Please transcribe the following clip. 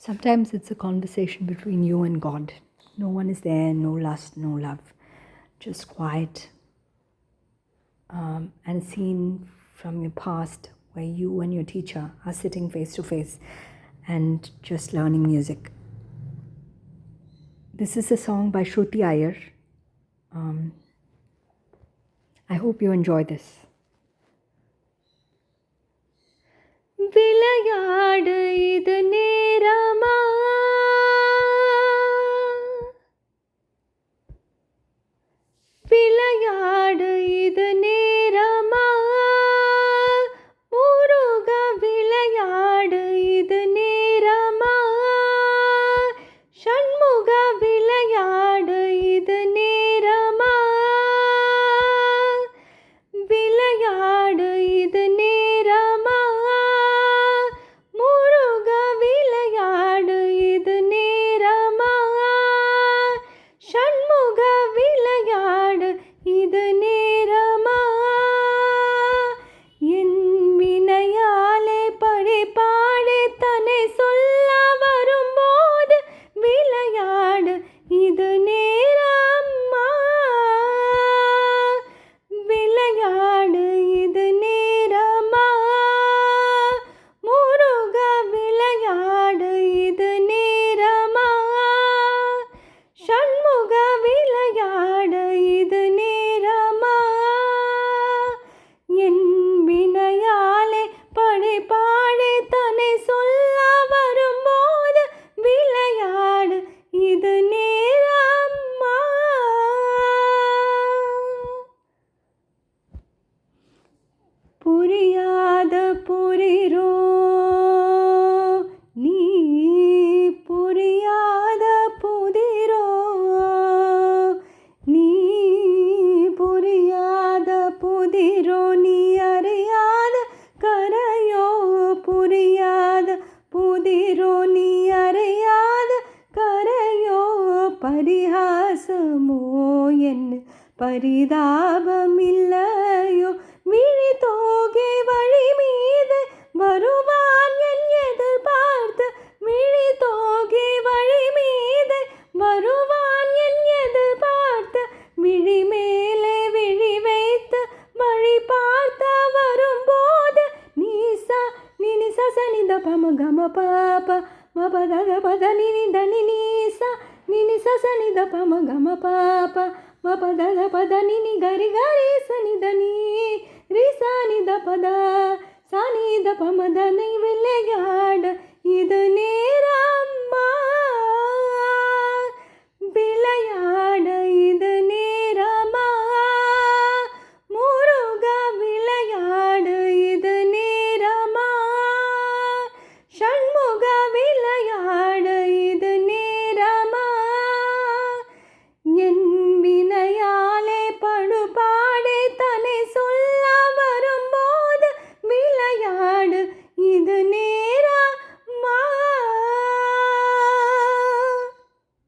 Sometimes it's a conversation between you and God. No one is there, no lust, no love, just quiet and scene from your past where you and your teacher are sitting face to face and just learning music. This is a song by Shruti Iyer. I hope you enjoy this. விளையாடு இது நேரமா விளையாடு இது நேரமா முருக விளையாடு இது நேரமா ஷண்முக விளையாடு இது நேரமா விளையாடு இது நேரமா முருக விளையாடு இது நேரமா ஷண்முக விளையாடு இது நேரமா என் வினையாலே பழிபாடு தன்னை சொல்ல வரும்போது விளையாடு இது நேரமா விளையாடு இது நேரமா முருக விளையாடு இது நேரமா ஷண்முக விளையாடு இது நேரமா என் வினையாலே பழிபாடு தன்னை சொல்ல வரும்போது விளையாடு இது நேரமா. புரியாத புரிரோ நீ புரியாத புதிரோ நீ புரியாத புதிரோ நீ அறியாத கரையோ புரியாத புதிரோ நீ அறியாத கரையோ பரிகாசமோ என்ன பரிதாபமில்லையோ விழி தோகை வழி மீது வருவான் என் எதிர்பார்த்து விழி தோகை வழி மீது வருவான் என் எதிர்பார்த்து விழி மேலே விழி வைத்து வழி பார்த்த வரும்போது நீசா நினி சசனித பம கம பாப மபத பத நினி தனி நீசா நினி சசனித பம கம பாப மபத பத நினி கரி கரி சனித நீ ரிசானித பத சானித பமத நீ விளையாட இது